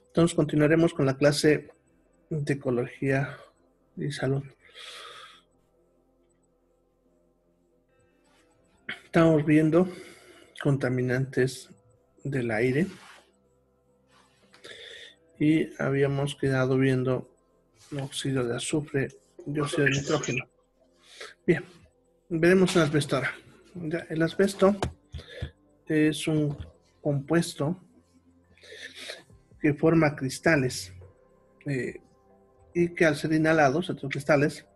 Entonces continuaremos con la clase de ecología y salud. Estamos viendo contaminantes del aire y habíamos quedado viendo óxido de azufre, dióxido de nitrógeno. Bien, veremos el asbesto ahora. El asbesto es un compuesto que forma cristales y que al ser inhalados, estos cristales,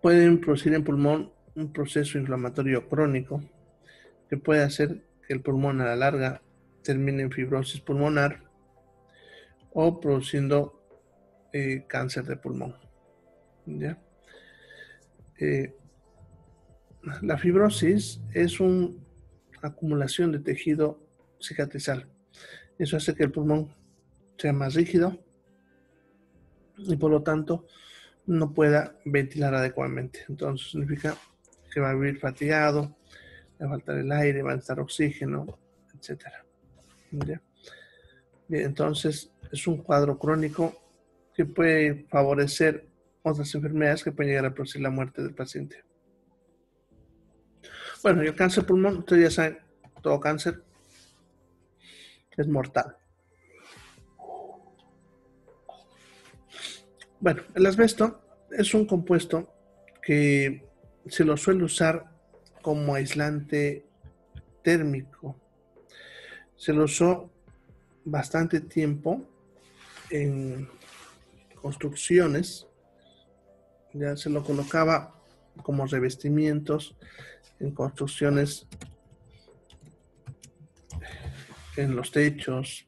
pueden producir en pulmón un proceso inflamatorio crónico que puede hacer que el pulmón a la larga termine en fibrosis pulmonar o produciendo cáncer de pulmón. ¿Ya? La fibrosis es una acumulación de tejido cicatrizal. Eso hace que el pulmón sea más rígido y por lo tanto no pueda ventilar adecuadamente. Entonces significa que va a vivir fatigado, va a faltar el aire, va a necesitar oxígeno, etc. ¿Ya? Bien, entonces es un cuadro crónico que puede favorecer otras enfermedades que pueden llegar a producir la muerte del paciente. Bueno, y el cáncer de pulmón, ustedes ya saben, todo cáncer es mortal. Bueno, el asbesto es un compuesto que se lo suele usar como aislante térmico. Se lo usó bastante tiempo en construcciones, ya se lo colocaba como revestimientos en construcciones, en los techos,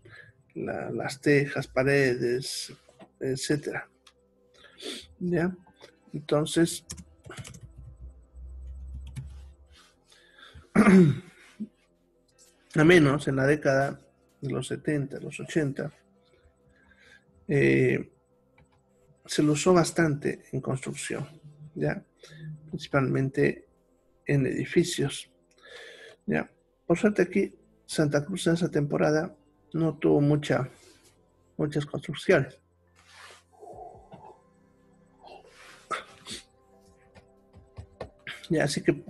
las tejas, paredes, etcétera. ¿Ya? Entonces, a menos en la década de los 70, los 80, se lo usó bastante en construcción, ¿ya? Principalmente en edificios, ¿ya? Por suerte aquí, Santa Cruz en esa temporada no tuvo muchas construcciones. Ya, así que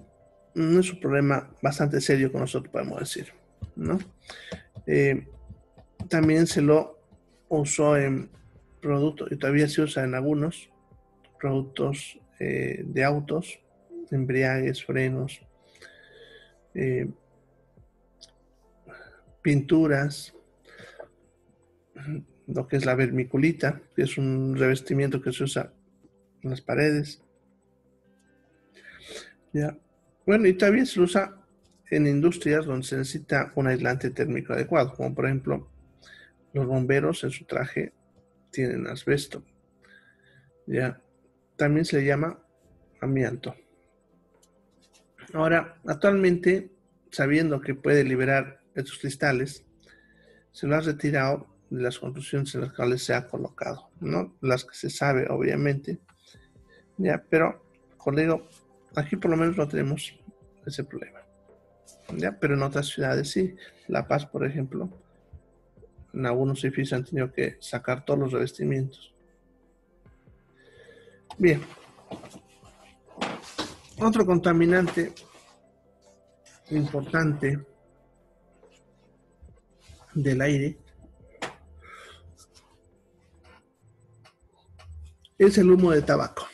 no es un problema bastante serio que nosotros podemos decir, ¿no? También se lo usó en productos, y todavía se usa en algunos productos de autos, embriagues, frenos, pinturas, lo que es la vermiculita, que es un revestimiento que se usa en las paredes. ¿Ya? Bueno, y todavía se lo usa en industrias donde se necesita un aislante térmico adecuado, como por ejemplo los bomberos en su traje tienen asbesto. ¿Ya? También se le llama amianto. Ahora, actualmente, sabiendo que puede liberar estos cristales, se lo ha retirado de las construcciones en las cuales se ha colocado, ¿no? Las que se sabe, obviamente, ¿ya? Pero, como digo, aquí por lo menos no tenemos ese problema, ¿ya? Pero en otras ciudades sí. La Paz, por ejemplo, en algunos edificios han tenido que sacar todos los revestimientos. Bien. Otro contaminante importante del aire es el humo de tabaco.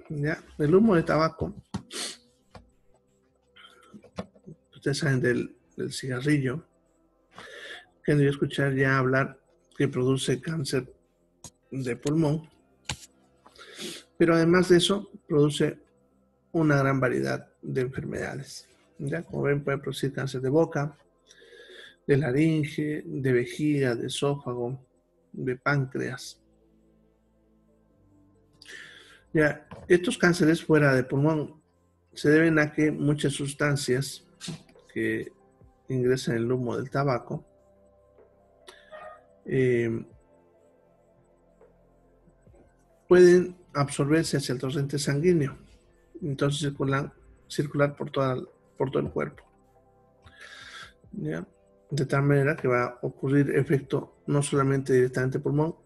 ¿Ya? El humo de tabaco, ustedes saben del cigarrillo, que han de escuchar ya hablar que produce cáncer de pulmón, pero además de eso produce una gran variedad de enfermedades. ¿Ya? Como ven, puede producir cáncer de boca, de laringe, de vejiga, de esófago, de páncreas. Ya, estos cánceres fuera de pulmón se deben a que muchas sustancias que ingresan en el humo del tabaco pueden absorberse hacia el torrente sanguíneo, entonces circular por todo el cuerpo. ¿ya? De tal manera que va a ocurrir efecto no solamente directamente en el pulmón,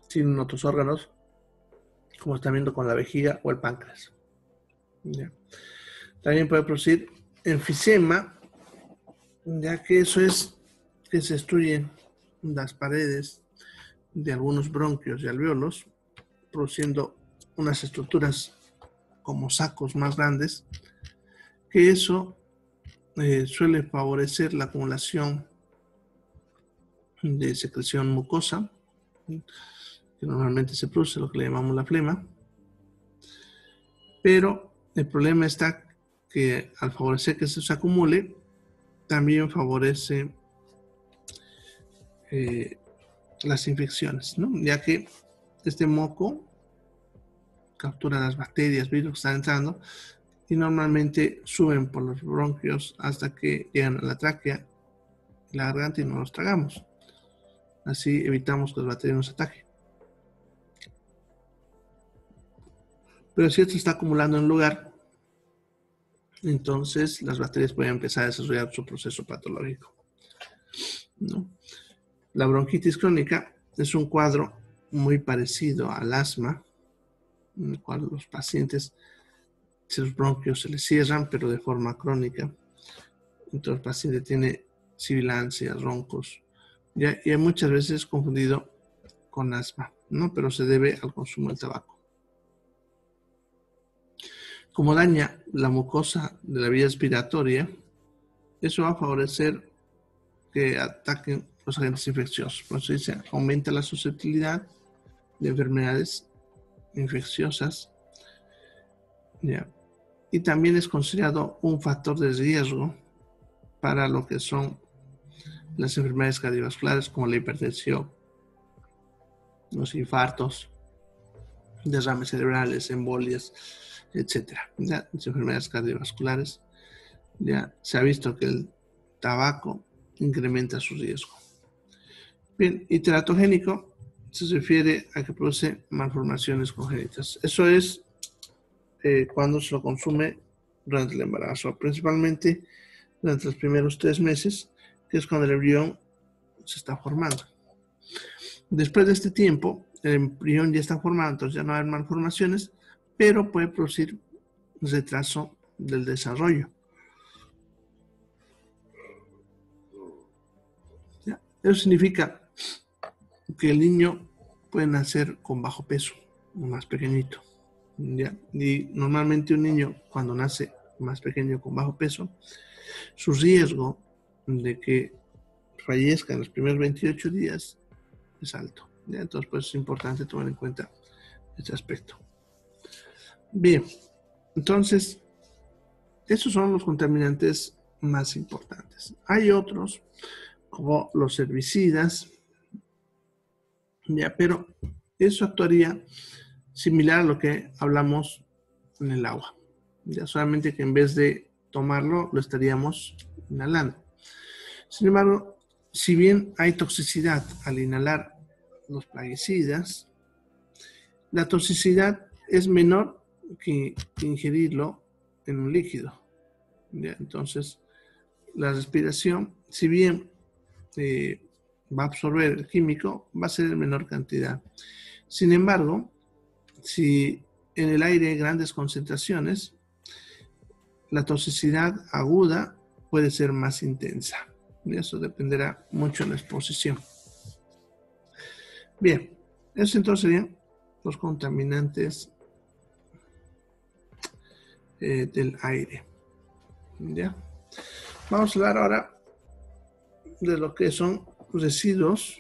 sino en otros órganos, como están viendo con la vejiga o el páncreas. ¿Ya? También puede producir enfisema, ya que eso es que se destruyen las paredes de algunos bronquios y alvéolos, produciendo unas estructuras como sacos más grandes, que eso suele favorecer la acumulación de secreción mucosa, que normalmente se produce lo que le llamamos la flema, pero el problema está que al favorecer que eso se acumule, también favorece las infecciones, ¿no? Ya que este moco captura las bacterias, virus que están entrando y normalmente suben por los bronquios hasta que llegan a la tráquea, la garganta y no los tragamos. Así evitamos que las bacterias nos ataquen. Pero si esto está acumulando en un lugar, entonces las bacterias pueden empezar a desarrollar su proceso patológico, ¿no? La bronquitis crónica es un cuadro muy parecido al asma, en el cual los pacientes, sus bronquios se les cierran, pero de forma crónica. Entonces el paciente tiene sibilancias, roncos, ¿ya? Y muchas veces confundido con asma, ¿no? Pero se debe al consumo del tabaco. Como daña la mucosa de la vía respiratoria, eso va a favorecer que ataquen los agentes infecciosos. Por eso dice, aumenta la susceptibilidad de enfermedades infecciosas, ¿ya? Y también es considerado un factor de riesgo para lo que son las enfermedades cardiovasculares como la hipertensión, los infartos, derrames cerebrales, embolias, etcétera. ¿Ya? Las enfermedades cardiovasculares, ya se ha visto que el tabaco incrementa su riesgo. Bien, y teratogénico se refiere a que produce malformaciones congénitas. Eso es cuando se lo consume durante el embarazo, principalmente durante los primeros 3 meses, que es cuando el embrión se está formando. Después de este tiempo, el embrión ya está formado, entonces ya no hay malformaciones, pero puede producir retraso del desarrollo. ¿Ya? Eso significa que el niño puede nacer con bajo peso, más pequeñito, ¿ya? Y normalmente un niño cuando nace más pequeño con bajo peso, su riesgo de que fallezca en los primeros 28 días es alto, ¿ya? Entonces pues es importante tomar en cuenta este aspecto. Bien, entonces esos son los contaminantes más importantes. Hay otros como los herbicidas, ya, pero eso actuaría similar a lo que hablamos en el agua. Ya solamente que en vez de tomarlo, lo estaríamos inhalando. Sin embargo, si bien hay toxicidad al inhalar los plaguicidas, la toxicidad es menor que ingerirlo en un líquido. ¿Ya? Entonces, la respiración, si bien va a absorber el químico, va a ser en menor cantidad. Sin embargo, si en el aire hay grandes concentraciones, la toxicidad aguda puede ser más intensa. Y eso dependerá mucho de la exposición. Bien, eso entonces serían los contaminantes del aire. ¿Ya? Vamos a hablar ahora de lo que son residuos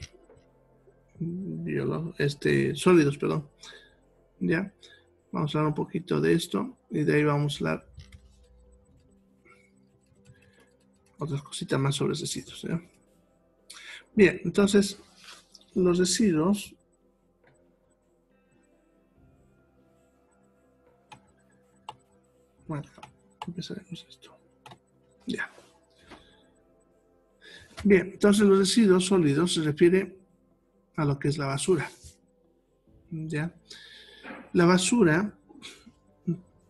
sólidos, perdón. ¿Ya? Vamos a hablar un poquito de esto y de ahí vamos a hablar otras cositas más sobre residuos, ¿ya? Bien, entonces los residuos bueno, empezaremos esto. Ya. Bien, entonces los residuos sólidos se refiere a lo que es la basura. ¿Ya? La basura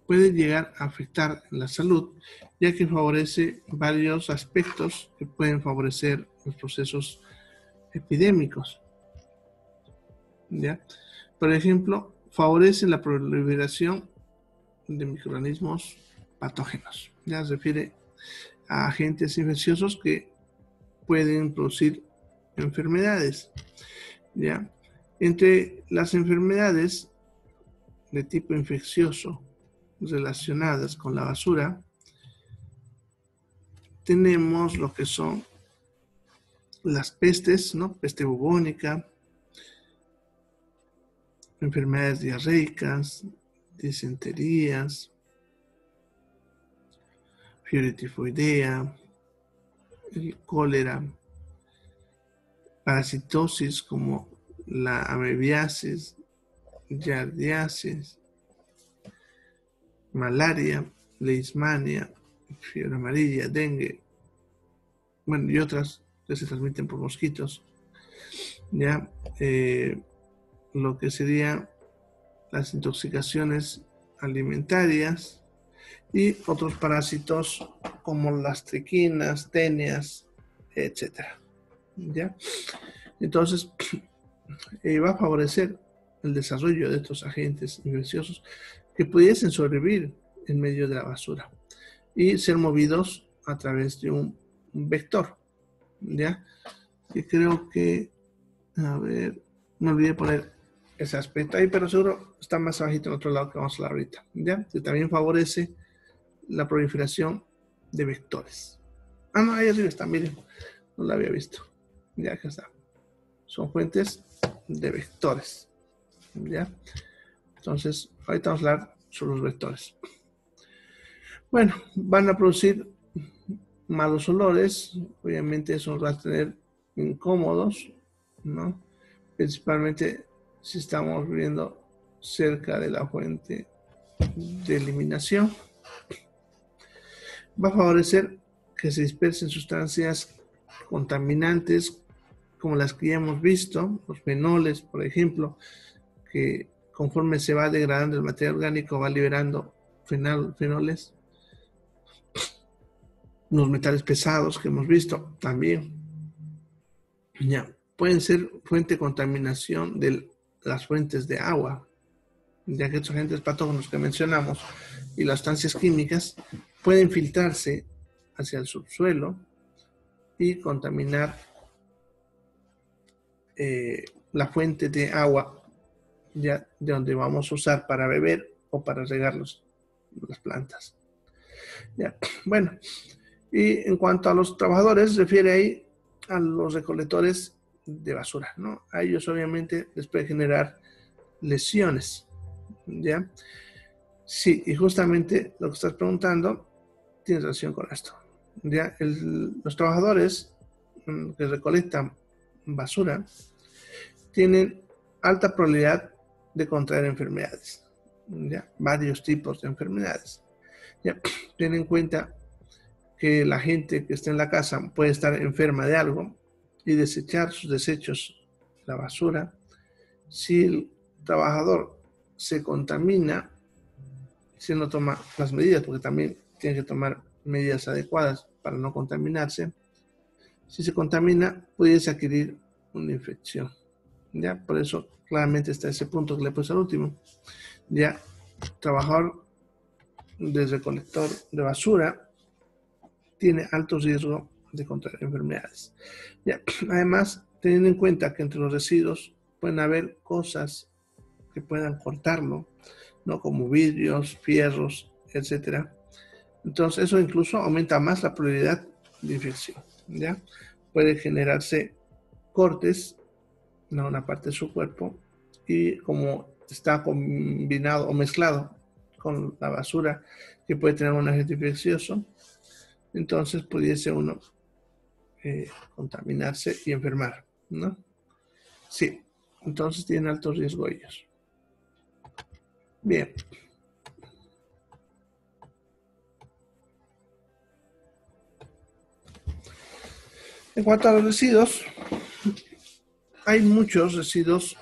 puede llegar a afectar la salud, ya que favorece varios aspectos que pueden favorecer los procesos epidémicos, ¿ya? Por ejemplo, favorece la proliferación de microorganismos patógenos. Ya se refiere a agentes infecciosos que pueden producir enfermedades, ¿ya? Entre las enfermedades de tipo infeccioso relacionadas con la basura, tenemos lo que son las pestes, ¿no? Peste bubónica, enfermedades diarreicas, disenterías, fiebre tifoidea, el cólera, parasitosis como la amebiasis, yardiasis, malaria, leishmania, fiebre amarilla, dengue, bueno, y otras que se transmiten por mosquitos, ya lo que serían las intoxicaciones alimentarias y otros parásitos como las triquinas, tenias, etcétera, ¿ya? Entonces, va a favorecer el desarrollo de estos agentes infecciosos que pudiesen sobrevivir en medio de la basura y ser movidos a través de un vector, ¿ya? Y creo que, a ver, me olvidé poner ese aspecto ahí, pero seguro está más abajito en otro lado que vamos a hablar ahorita, ¿ya? Que también favorece la proliferación de vectores. Ah, no, ahí arriba está, miren, no lo había visto. Ya, acá está. Son fuentes de vectores, ¿ya? Entonces, ahorita vamos a hablar sobre los vectores. Bueno, van a producir malos olores, obviamente eso nos va a tener incómodos, ¿no? Principalmente si estamos viviendo cerca de la fuente de eliminación. Va a favorecer que se dispersen sustancias contaminantes como las que ya hemos visto, los fenoles, por ejemplo, que conforme se va degradando el material orgánico va liberando fenoles. Los metales pesados que hemos visto también. Ya, pueden ser fuente de contaminación de las fuentes de agua, ya que estos agentes patógenos que mencionamos y las sustancias químicas pueden filtrarse hacia el subsuelo y contaminar la fuente de agua ya de donde vamos a usar para beber o para regar las plantas. Ya, bueno, y en cuanto a los trabajadores, se refiere ahí a los recolectores de basura, ¿no? A ellos obviamente les puede generar lesiones, ¿ya? Sí, y justamente lo que estás preguntando tiene relación con esto. ¿Ya? Los trabajadores que recolectan basura tienen alta probabilidad de contraer enfermedades, ¿ya? Varios tipos de enfermedades. ¿Ya? Ten en cuenta que la gente que está en la casa puede estar enferma de algo y desechar sus desechos, la basura. Si el trabajador se contamina, si no toma las medidas, porque también tiene que tomar medidas adecuadas para no contaminarse, si se contamina, pudiese adquirir una infección. ¿Ya? Por eso claramente está ese punto que le puse al último. Ya, trabajador de recolector de basura tiene alto riesgo de contraer enfermedades. Ya, además, teniendo en cuenta que entre los residuos pueden haber cosas que puedan cortarlo, ¿no? Como vidrios, fierros, etcétera. Entonces, eso incluso aumenta más la probabilidad de infección, ¿ya? Puede generarse cortes en una parte de su cuerpo y como está combinado o mezclado con la basura que puede tener un agente infeccioso, entonces pudiese uno contaminarse y enfermar, ¿no? Sí, entonces tienen alto riesgo ellos. Bien. En cuanto a los residuos, hay muchos residuos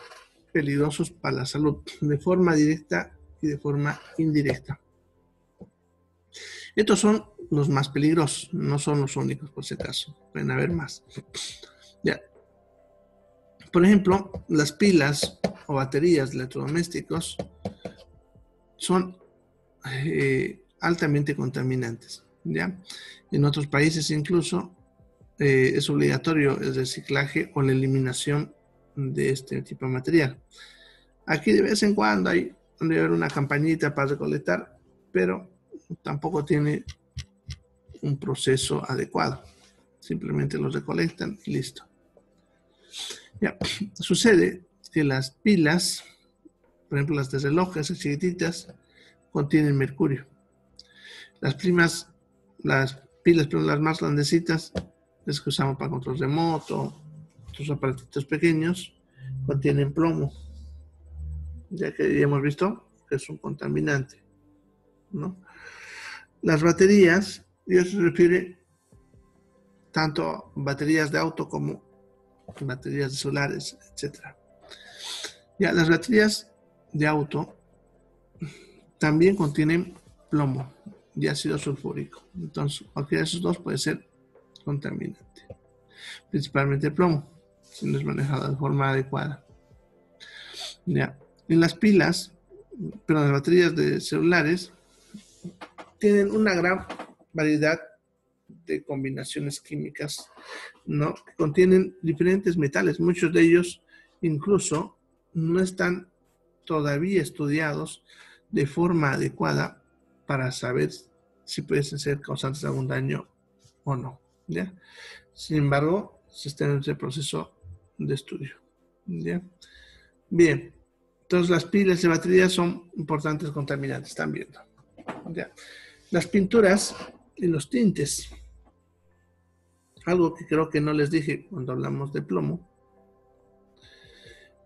peligrosos para la salud, de forma directa y de forma indirecta. Estos son los más peligrosos, no son los únicos por si acaso, pueden haber más. Ya. Por ejemplo, las pilas o baterías de electrodomésticos son altamente contaminantes, ¿ya? En otros países incluso es obligatorio el reciclaje o la eliminación de este tipo de material. Aquí de vez en cuando debe haber una campañita para recolectar, pero tampoco tiene un proceso adecuado. Simplemente lo recolectan y listo. Ya. Sucede que las pilas, por ejemplo las de relojes chiquititas, contienen mercurio. Las pilas, pero las más grandecitas, las que usamos para control remoto, otros aparatitos pequeños, contienen plomo, ya que ya hemos visto que es un contaminante, ¿no? Las baterías, y eso se refiere tanto a baterías de auto como baterías de celulares, etc. Ya, las baterías de auto también contienen plomo y ácido sulfúrico. Entonces, cualquiera de esos dos puede ser contaminante. Principalmente el plomo, si no es manejado de forma adecuada. Ya. En las pilas, pero las baterías de celulares tienen una gran variedad de combinaciones químicas, ¿no? Que contienen diferentes metales. Muchos de ellos incluso no están todavía estudiados de forma adecuada para saber si pueden ser causantes de algún daño o no, ¿ya? Sin embargo, se está en ese proceso de estudio, ¿ya? Bien, entonces las pilas de baterías son importantes contaminantes también, ¿ya? Las pinturas y los tintes. Algo que creo que no les dije cuando hablamos de plomo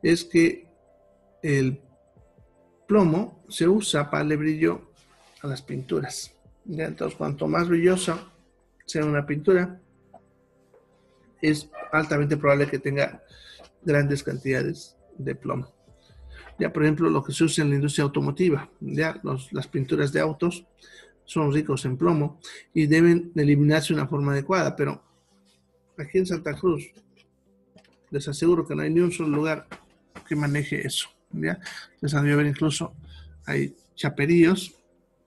es que el plomo se usa para darle brillo a las pinturas. ¿Ya? Entonces, cuanto más brillosa sea una pintura, es altamente probable que tenga grandes cantidades de plomo. Ya, por ejemplo, lo que se usa en la industria automotiva, ya las pinturas de autos son ricos en plomo y deben eliminarse de una forma adecuada, pero aquí en Santa Cruz les aseguro que no hay ni un solo lugar que maneje eso, ¿ya? Les han de ver incluso hay chaperíos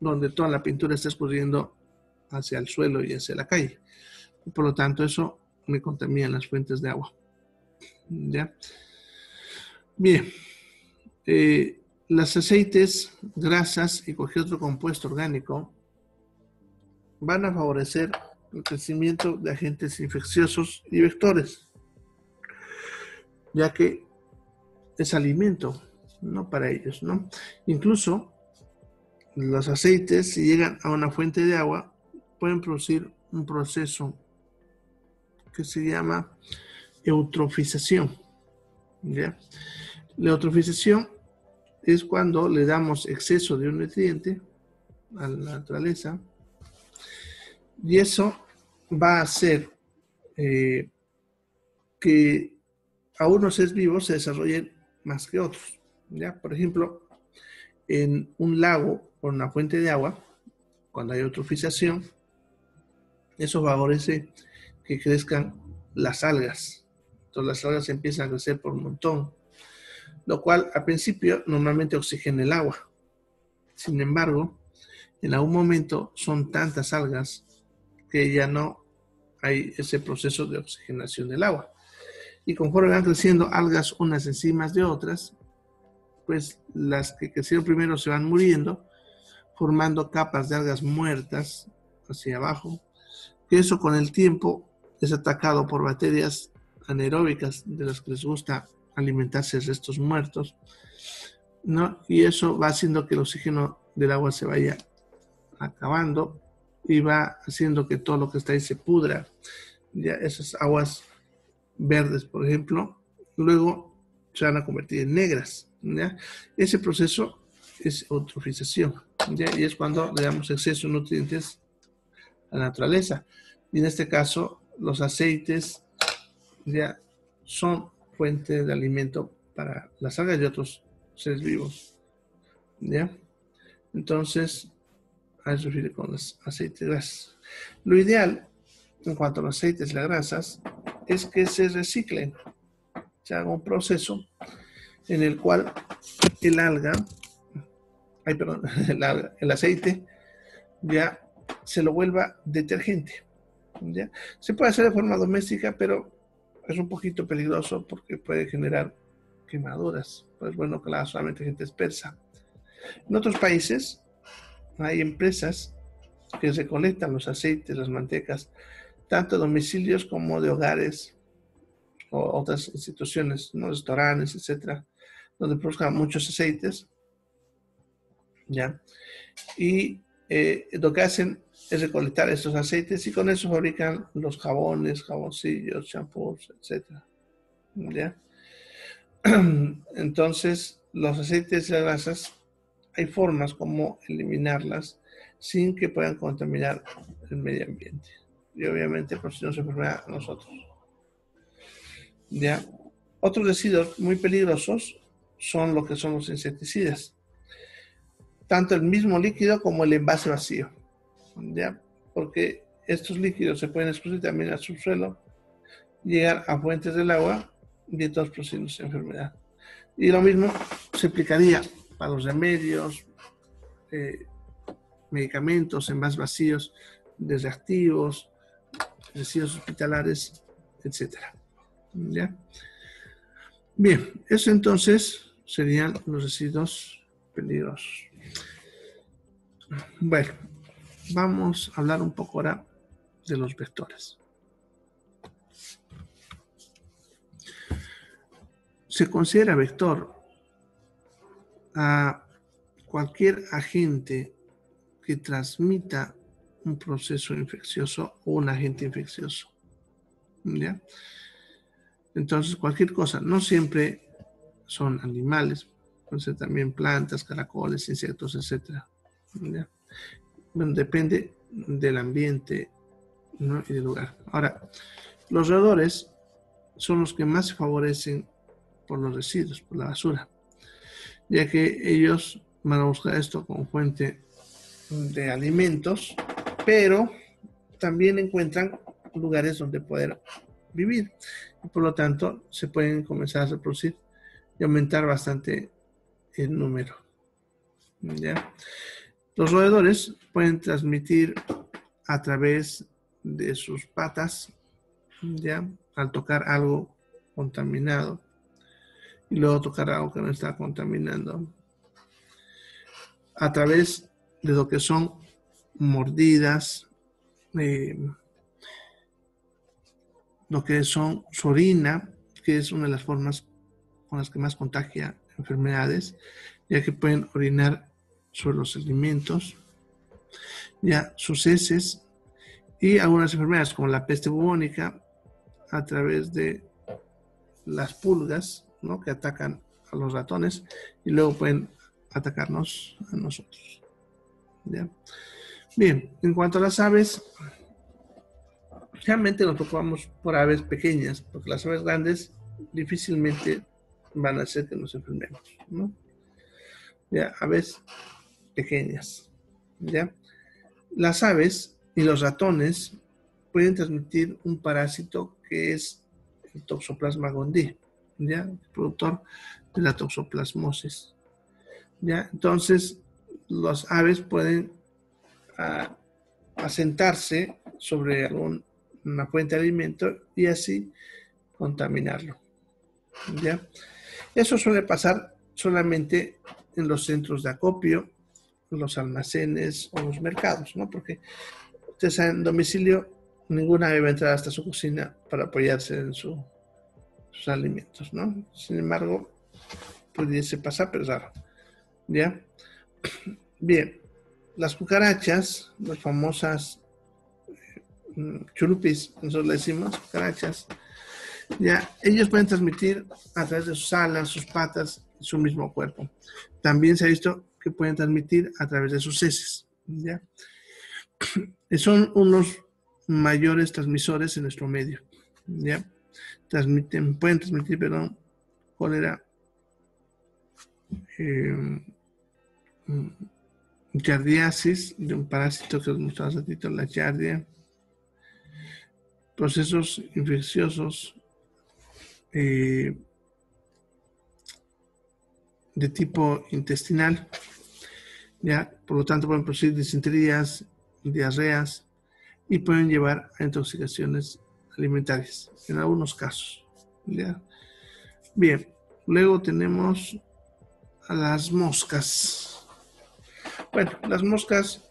donde toda la pintura está escurriendo hacia el suelo y hacia la calle. Y por lo tanto, eso me contamina las fuentes de agua, ¿ya? Bien, los aceites, grasas y cualquier otro compuesto orgánico van a favorecer el crecimiento de agentes infecciosos y vectores, ya que es alimento, ¿no? Para ellos, ¿no? Incluso los aceites, si llegan a una fuente de agua, pueden producir un proceso que se llama eutrofización, ¿ya? La eutrofización es cuando le damos exceso de un nutriente a la naturaleza y eso va a hacer que a unos seres vivos se desarrollen más que otros, ¿ya? Por ejemplo, en un lago o una fuente de agua, cuando hay eutrofización, eso favorece que crezcan las algas. Entonces las algas empiezan a crecer por un montón, lo cual al principio normalmente oxigena el agua. Sin embargo, en algún momento son tantas algas que ya no hay ese proceso de oxigenación del agua. Y conforme van creciendo algas unas encima de otras, pues las que crecieron primero se van muriendo, formando capas de algas muertas hacia abajo, que eso con el tiempo es atacado por bacterias anaeróbicas de las que les gusta alimentarse de restos muertos, ¿no? Y eso va haciendo que el oxígeno del agua se vaya acabando y va haciendo que todo lo que está ahí se pudra. Ya esas aguas verdes, por ejemplo, luego se van a convertir en negras, ¿ya? Ese proceso es eutrofización, ¿ya? Y es cuando le damos exceso de nutrientes a la naturaleza. Y en este caso, los aceites ya son fuente de alimento para las algas y otros seres vivos, ¿ya? Entonces, A eso se refiere con los aceites grasas. Lo ideal, en cuanto a los aceites y las grasas, es que se reciclen. Se haga un proceso en el cual el alga, perdón, el aceite ya se lo vuelva detergente. ¿Ya? Se puede hacer de forma doméstica, pero es un poquito peligroso porque puede generar quemaduras. Pues bueno, claro, solamente gente experta. En otros países hay empresas que recolectan los aceites, las mantecas, tanto de domicilios como de hogares o otras instituciones, ¿no? Restaurantes, etcétera, donde produzcan muchos aceites, ¿ya? Y lo que hacen es recolectar estos aceites y con eso fabrican los jabones, jaboncillos, champús, etcétera, ¿ya? Entonces, los aceites y las grasas, hay formas como eliminarlas sin que puedan contaminar el medio ambiente. Y obviamente, por si no se enferma a nosotros. ¿Ya? Otros residuos muy peligrosos son lo que son los insecticidas. Tanto el mismo líquido como el envase vacío. ¿Ya? Porque estos líquidos se pueden exponer también al subsuelo, llegar a fuentes del agua y entonces producirnos enfermedad. Y lo mismo se aplicaría para los remedios, medicamentos, envases vacíos, de reactivos, residuos hospitalares, etc. ¿Ya? Bien, eso entonces serían los residuos peligrosos. Bueno, vamos a hablar un poco ahora de los vectores. Se considera vector a cualquier agente que transmita un proceso infeccioso o un agente infeccioso. ¿Ya? Entonces, cualquier cosa, no siempre son animales, pueden ser también plantas, caracoles, insectos, etc. ¿Ya? Bueno, depende del ambiente, ¿no? Y del lugar. Ahora, los roedores son los que más se favorecen por los residuos, por la basura, ya que ellos van a buscar esto como fuente de alimentos, pero también encuentran lugares donde poder vivir y por lo tanto se pueden comenzar a reproducir y aumentar bastante el número. ¿Ya? Los roedores pueden transmitir a través de sus patas, ¿ya? Al tocar algo contaminado y luego tocar algo que no está contaminando, a través de lo que son mordidas, lo que son su orina, que es una de las formas con las que más contagia enfermedades, ya que pueden orinar sobre los alimentos, ya sus heces y algunas enfermedades como la peste bubónica a través de las pulgas, ¿no? Que atacan a los ratones y luego pueden atacarnos a nosotros. ¿Ya? Bien, en cuanto a las aves, realmente nos preocupamos por aves pequeñas, porque las aves grandes difícilmente van a hacer que nos enfermemos, ¿no? Ya, aves pequeñas, ¿ya? Las aves y los ratones pueden transmitir un parásito que es el Toxoplasma gondii, ¿ya? El productor de la toxoplasmosis, ¿ya? Entonces, las aves pueden asentarse sobre una fuente de alimento y así contaminarlo, ¿ya? Eso suele pasar solamente en los centros de acopio, los almacenes o los mercados, ¿no? Porque ustedes saben, en domicilio ninguna ave va a entrar hasta su cocina para apoyarse en sus alimentos, ¿no? Sin embargo, pudiese pasar, pero es raro, ¿ya? Bien, las cucarachas, las famosas churupis, nosotros le decimos cucarachas, ya, ellos pueden transmitir a través de sus alas, sus patas, su mismo cuerpo. También se ha visto que pueden transmitir a través de sus heces, ¿ya? Son unos mayores transmisores en nuestro medio, ¿ya? Pueden transmitir, cólera, Giardiasis, de un parásito que os mostraba hace ratito, la giardia. Procesos infecciosos de tipo intestinal, ya, por lo tanto pueden producir disenterías, diarreas y pueden llevar a intoxicaciones alimentarias en algunos casos, ya. Bien, luego tenemos a las moscas. Bueno, las moscas,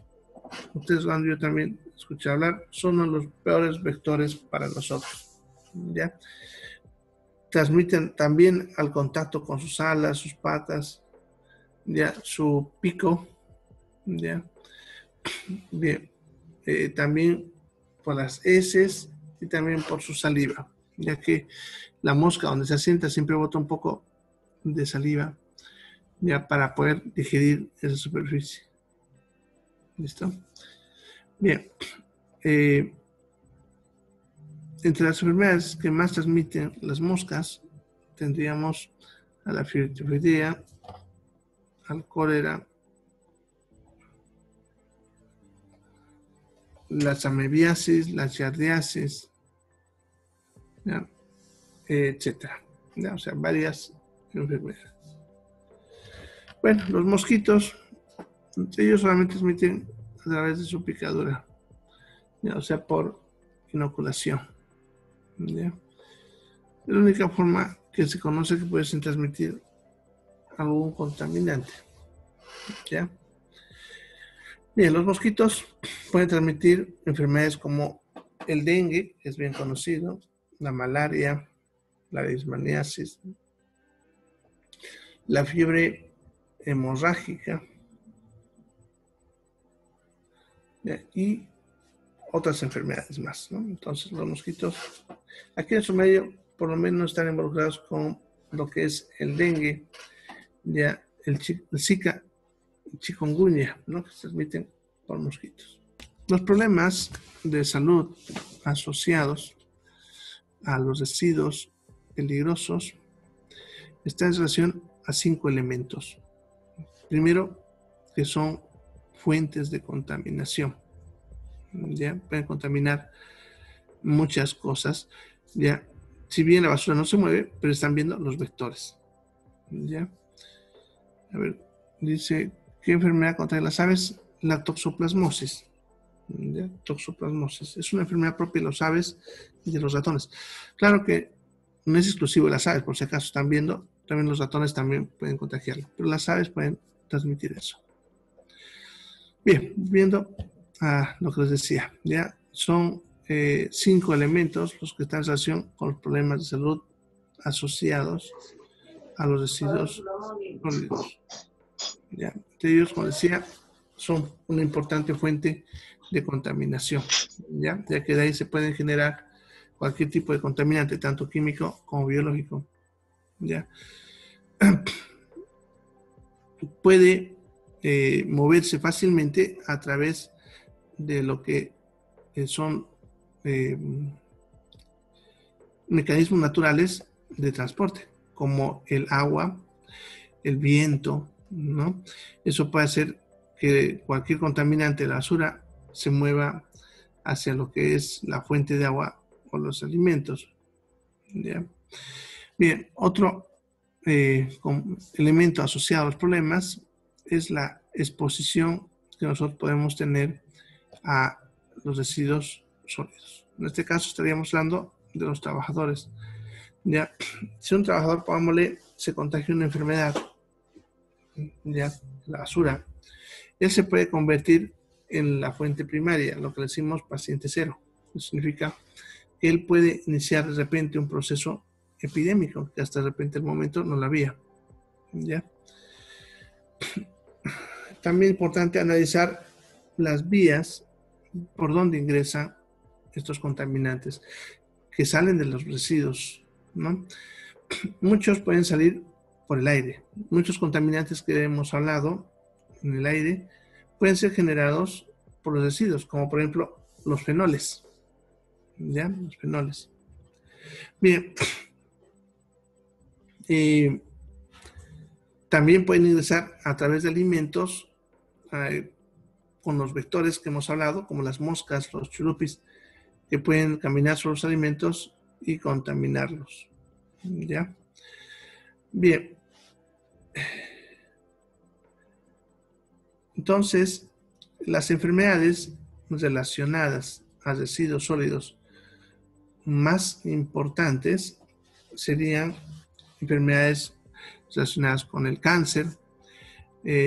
ustedes van, yo también escuché hablar, son uno de los peores vectores para nosotros, ya. Transmiten también al contacto con sus alas, sus patas, ya, su pico, ya. Bien, también por las heces y también por su saliva, ya que la mosca donde se asienta siempre bota un poco de saliva, ya, para poder digerir esa superficie. ¿Listo? Bien. Entre las enfermedades que más transmiten las moscas, tendríamos a la fiebre tifoidea, al cólera, las amebiasis, la giardiasis, ¿ya? Etcétera. ¿Ya? O sea, varias enfermedades. Bueno, los mosquitos, ellos solamente transmiten a través de su picadura, ¿ya? O sea, por inoculación, ¿ya? Es la única forma que se conoce que pueden transmitir algún contaminante, ¿ya? Bien, los mosquitos pueden transmitir enfermedades como el dengue, que es bien conocido, la malaria, la leishmaniasis, la fiebre hemorrágica, ¿ya? Y otras enfermedades más, ¿no? Entonces, los mosquitos, aquí en su medio, por lo menos están involucrados con lo que es el dengue, ya el Zika, chikungunya, ¿no? Que se transmiten por mosquitos. Los problemas de salud asociados a los residuos peligrosos están en relación a 5 elementos. Primero, que son fuentes de contaminación. Ya pueden contaminar muchas cosas. Ya, si bien la basura no se mueve, pero están viendo los vectores. Ya, a ver, dice, ¿qué enfermedad contrae las aves? La toxoplasmosis. ¿Ya? Toxoplasmosis es una enfermedad propia de las aves y de los ratones. Claro que no es exclusivo de las aves, por si acaso están viendo, también los ratones también pueden contagiarlo, pero las aves pueden transmitir eso. Bien, viendo a lo que les decía, ya son 5 elementos los que están en relación con los problemas de salud asociados a los residuos sólidos. ¿Ya? Entre ellos, como decía, son una importante fuente de contaminación, ¿ya? Ya que de ahí se pueden generar cualquier tipo de contaminante, tanto químico como biológico, ¿ya? Puede moverse fácilmente a través de lo que son mecanismos naturales de transporte, como el agua, el viento, ¿no? Eso puede hacer que cualquier contaminante de la basura se mueva hacia lo que es la fuente de agua o los alimentos, ¿ya? Bien, otro elemento asociado a los problemas es la exposición que nosotros podemos tener a los residuos sólidos. En este caso estaríamos hablando de los trabajadores. ¿Ya? Si un trabajador, pongámosle, se contagia una enfermedad, ya, la basura, él se puede convertir en la fuente primaria, lo que decimos paciente cero. Eso significa que él puede iniciar de repente un proceso epidémico, que hasta de repente el momento no lo había. ¿Ya? También es importante analizar las vías por donde ingresan estos contaminantes que salen de los residuos, ¿no? Muchos pueden salir por el aire. Muchos contaminantes que hemos hablado en el aire pueden ser generados por los residuos, como por ejemplo los fenoles. ¿Ya? Los fenoles. Bien. También pueden ingresar a través de alimentos con los vectores que hemos hablado, como las moscas, los churupis, que pueden caminar sobre los alimentos y contaminarlos. ¿Ya? Bien. Entonces, las enfermedades relacionadas a residuos sólidos más importantes serían enfermedades relacionadas con el cáncer,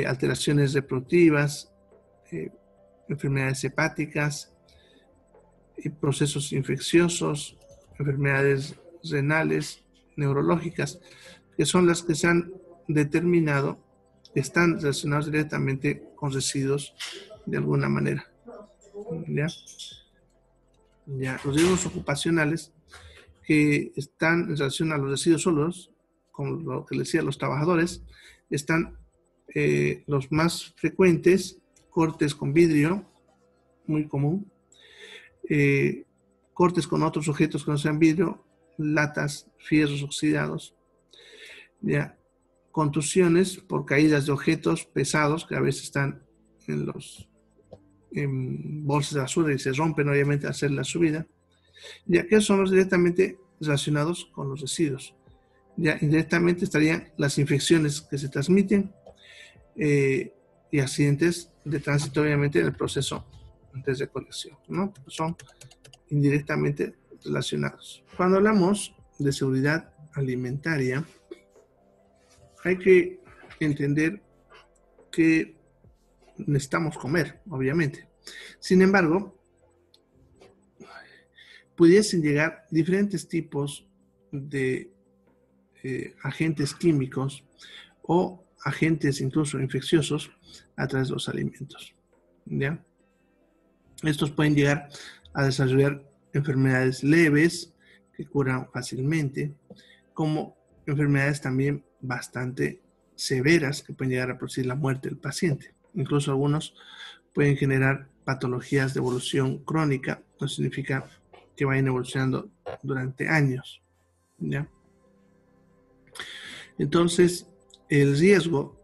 alteraciones reproductivas, enfermedades hepáticas, procesos infecciosos, enfermedades renales, neurológicas, que son las que se han determinado que están relacionados directamente con residuos de alguna manera. ¿Ya? Los riesgos ocupacionales que están en relación a los residuos sólidos, como lo que les decía, los trabajadores, están los más frecuentes: cortes con vidrio, muy común, cortes con otros objetos que no sean vidrio, latas, fierros oxidados, ¿ya? Contusiones por caídas de objetos pesados que a veces están en bolsas de basura y se rompen obviamente al hacer la subida, ya que son los directamente relacionados con los residuos. Ya indirectamente estarían las infecciones que se transmiten y accidentes de tránsito obviamente en el proceso de recolección, ¿no? Son indirectamente relacionados. Cuando hablamos de seguridad alimentaria, hay que entender que necesitamos comer, obviamente. Sin embargo, pudiesen llegar diferentes tipos de agentes químicos o agentes incluso infecciosos a través de los alimentos, ¿ya? Estos pueden llegar a desarrollar enfermedades leves que curan fácilmente, como enfermedades también bastante severas que pueden llegar a producir la muerte del paciente. Incluso algunos pueden generar patologías de evolución crónica, no significa que vayan evolucionando durante años, ¿ya? Entonces, el riesgo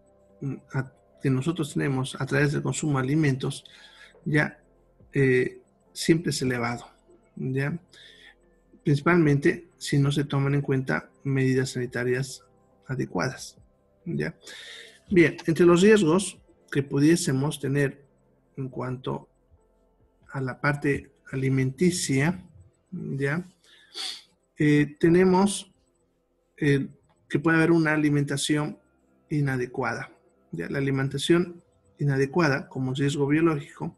que nosotros tenemos a través del consumo de alimentos ya siempre es elevado, ¿ya? Principalmente si no se toman en cuenta medidas sanitarias adecuadas, ¿ya? Bien, entre los riesgos que pudiésemos tener en cuanto a la parte alimenticia, ¿ya? Tenemos que puede haber una alimentación inadecuada, ¿ya? La alimentación inadecuada como riesgo biológico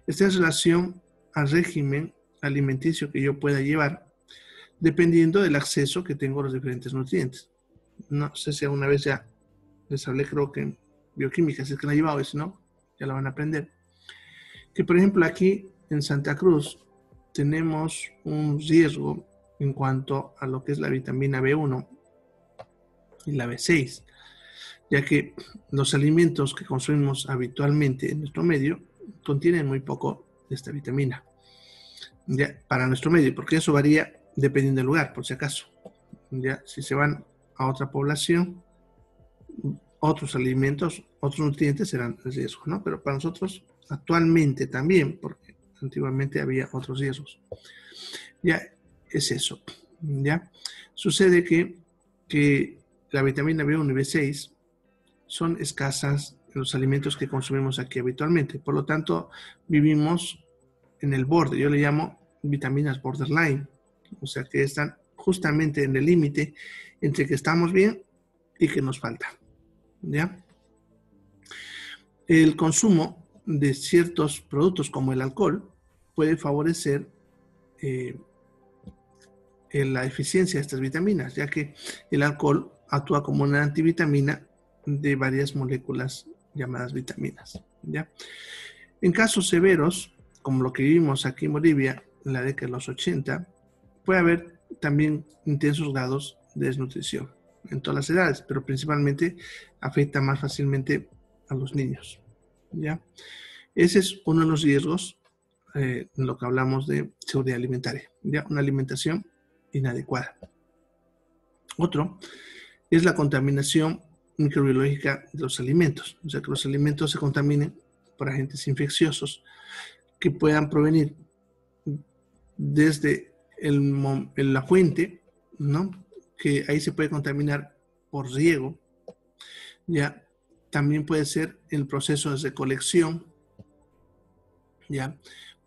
está en relación al régimen alimenticio que yo pueda llevar dependiendo del acceso que tengo a los diferentes nutrientes. No sé si alguna vez ya les hablé, creo que en bioquímica, si es que la he llevado, y si no, ya la van a aprender. Que por ejemplo aquí en Santa Cruz tenemos un riesgo en cuanto a lo que es la vitamina B1 y la B6, ya que los alimentos que consumimos habitualmente en nuestro medio contienen muy poco de esta vitamina, ya, para nuestro medio, porque eso varía dependiendo del lugar, por si acaso. Ya, si se van a otra población, otros alimentos, otros nutrientes serán el riesgo, ¿no? Pero para nosotros actualmente también, porque antiguamente había otros riesgos. Ya es eso, ¿ya? Sucede que la vitamina B1 y B6 son escasas en los alimentos que consumimos aquí habitualmente. Por lo tanto, vivimos en el borde. Yo le llamo vitaminas borderline. O sea, que están justamente en el límite entre que estamos bien y que nos falta, ¿ya? El consumo de ciertos productos como el alcohol puede favorecer la eficiencia de estas vitaminas, ya que el alcohol actúa como una antivitamina de varias moléculas llamadas vitaminas, ¿ya? En casos severos, como lo que vivimos aquí en Bolivia en la década de los 80, puede haber también intensos grados de desnutrición en todas las edades, pero principalmente afecta más fácilmente a los niños, ¿ya? Ese es uno de los riesgos en lo que hablamos de seguridad alimentaria, ¿ya? Una alimentación inadecuada. Otro es la contaminación microbiológica de los alimentos, o sea, que los alimentos se contaminen por agentes infecciosos que puedan provenir desde la fuente, ¿no? Que ahí se puede contaminar por riego, ¿ya? También puede ser el proceso de recolección, ¿ya?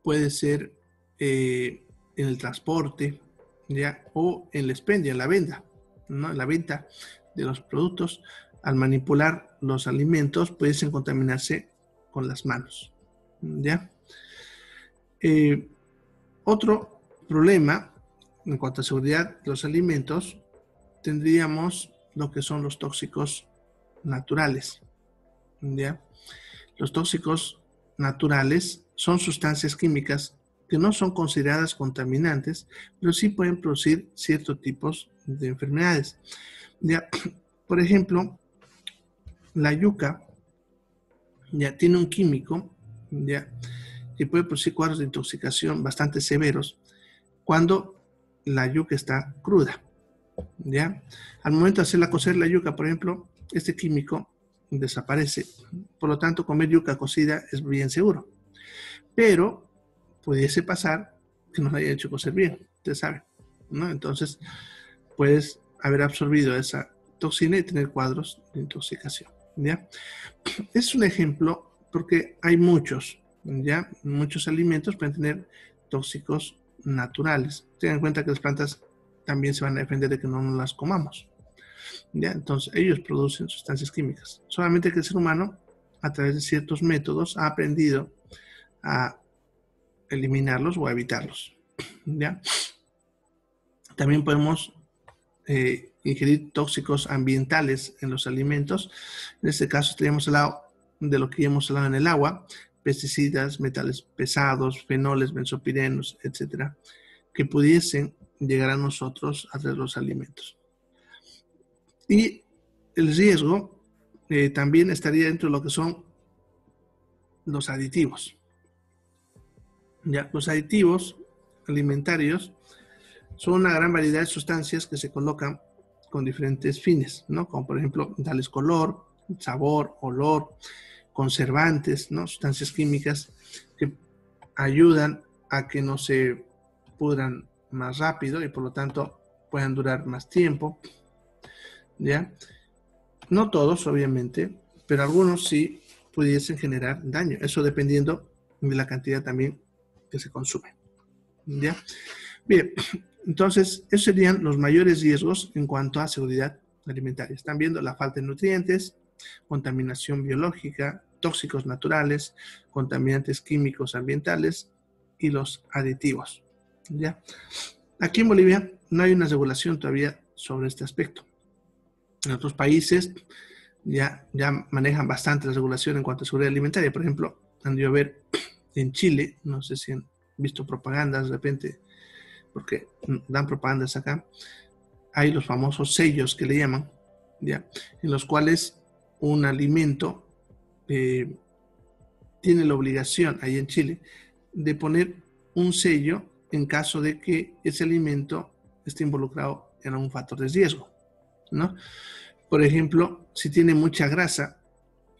Puede ser en el transporte, ¿ya? O en la expendia, en la venta, ¿no? En la venta de los productos. Al manipular los alimentos, pueden contaminarse con las manos, ¿ya? Otro problema en cuanto a seguridad de los alimentos, tendríamos lo que son los tóxicos naturales, ¿ya? Los tóxicos naturales son sustancias químicas que no son consideradas contaminantes, pero sí pueden producir ciertos tipos de enfermedades, ¿ya? Por ejemplo, la yuca ya tiene un químico, ¿ya? Que puede producir cuadros de intoxicación bastante severos cuando la yuca está cruda, ¿ya? Al momento de hacerla cocer la yuca, por ejemplo, este químico desaparece. Por lo tanto, comer yuca cocida es bien seguro. Pero pudiese pasar que no la haya hecho cocer bien, usted sabe, ¿no? Entonces, puedes haber absorbido esa toxina y tener cuadros de intoxicación, ¿ya? Es un ejemplo porque hay muchos, ¿ya? Muchos alimentos pueden tener tóxicos naturales. Tengan en cuenta que las plantas también se van a defender de que no nos las comamos, ¿ya? Entonces, ellos producen sustancias químicas. Solamente que el ser humano, a través de ciertos métodos, ha aprendido a eliminarlos o a evitarlos, ¿ya? También podemos ingerir tóxicos ambientales en los alimentos. En este caso estaríamos hablando de lo que ya hemos hablado en el agua, pesticidas, metales pesados, fenoles, benzopirenos, etcétera, que pudiesen llegar a nosotros a través de los alimentos. Y el riesgo también estaría dentro de lo que son los aditivos. Ya, los aditivos alimentarios son una gran variedad de sustancias que se colocan con diferentes fines, ¿no? Como por ejemplo, darles color, sabor, olor, conservantes, ¿no? Sustancias químicas que ayudan a que no se pudran más rápido y por lo tanto puedan durar más tiempo, ¿ya? No todos, obviamente, pero algunos sí pudiesen generar daño. Eso dependiendo de la cantidad también que se consume, ¿ya? Bien, entonces, esos serían los mayores riesgos en cuanto a seguridad alimentaria. Están viendo la falta de nutrientes, contaminación biológica, tóxicos naturales, contaminantes químicos ambientales y los aditivos, ¿ya? Aquí en Bolivia no hay una regulación todavía sobre este aspecto. En otros países ya manejan bastante la regulación en cuanto a seguridad alimentaria. Por ejemplo, han de ver en Chile, no sé si han visto propagandas de repente, porque dan propagandas acá, hay los famosos sellos que le llaman, ¿ya? En los cuales un alimento tiene la obligación, ahí en Chile, de poner un sello en caso de que ese alimento esté involucrado en algún factor de riesgo, ¿no? Por ejemplo, si tiene mucha grasa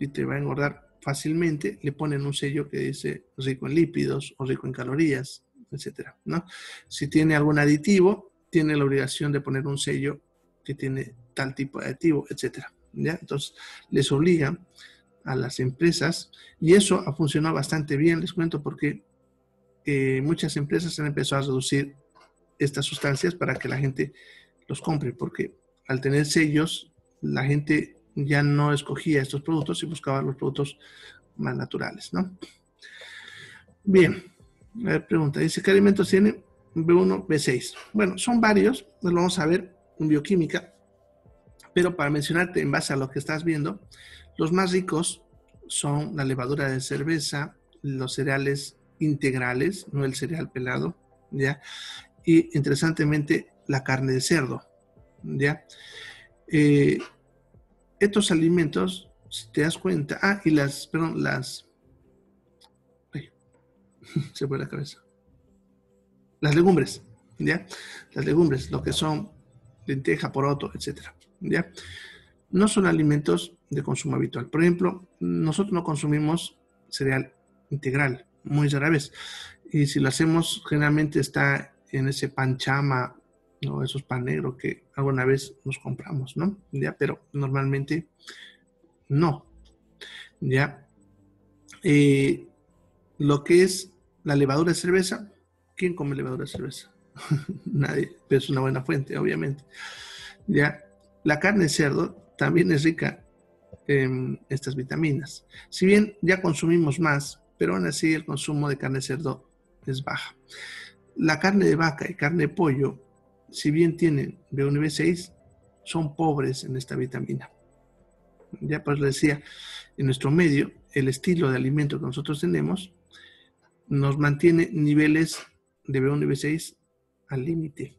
y te va a engordar fácilmente, le ponen un sello que dice rico en lípidos o rico en calorías, etcétera, ¿no? Si tiene algún aditivo, tiene la obligación de poner un sello que tiene tal tipo de aditivo, etcétera, ¿ya? Entonces, les obligan a las empresas y eso ha funcionado bastante bien, les cuento, porque muchas empresas han empezado a reducir estas sustancias para que la gente los compre, porque al tener sellos, la gente ya no escogía estos productos y buscaba los productos más naturales, ¿no? Bien, a ver, pregunta, dice, ¿qué alimentos tienen B1, B6? Bueno, son varios, pues lo vamos a ver en bioquímica, pero para mencionarte en base a lo que estás viendo, los más ricos son la levadura de cerveza, los cereales integrales, no el cereal pelado, ¿ya? Y interesantemente la carne de cerdo, ¿ya? Estos alimentos, si te das cuenta, y se fue la cabeza. Las legumbres, ¿ya? Las legumbres, lo que son lenteja, poroto, etcétera, ¿ya? No son alimentos de consumo habitual. Por ejemplo, nosotros no consumimos cereal integral, muy rara vez. Y si lo hacemos, generalmente está en ese pan chama, ¿no? Esos pan negro que alguna vez nos compramos, ¿no? ¿Ya? Pero normalmente no, ¿ya? Lo que es la levadura de cerveza, ¿quién come levadura de cerveza? Nadie, pero es una buena fuente, obviamente. ¿Ya? La carne de cerdo también es rica en estas vitaminas. Si bien ya consumimos más, pero aún así el consumo de carne de cerdo es baja. La carne de vaca y carne de pollo, si bien tienen B1 y B6, son pobres en esta vitamina. Ya pues les decía, en nuestro medio, el estilo de alimento que nosotros tenemos nos mantiene niveles de B1 y B6 al límite.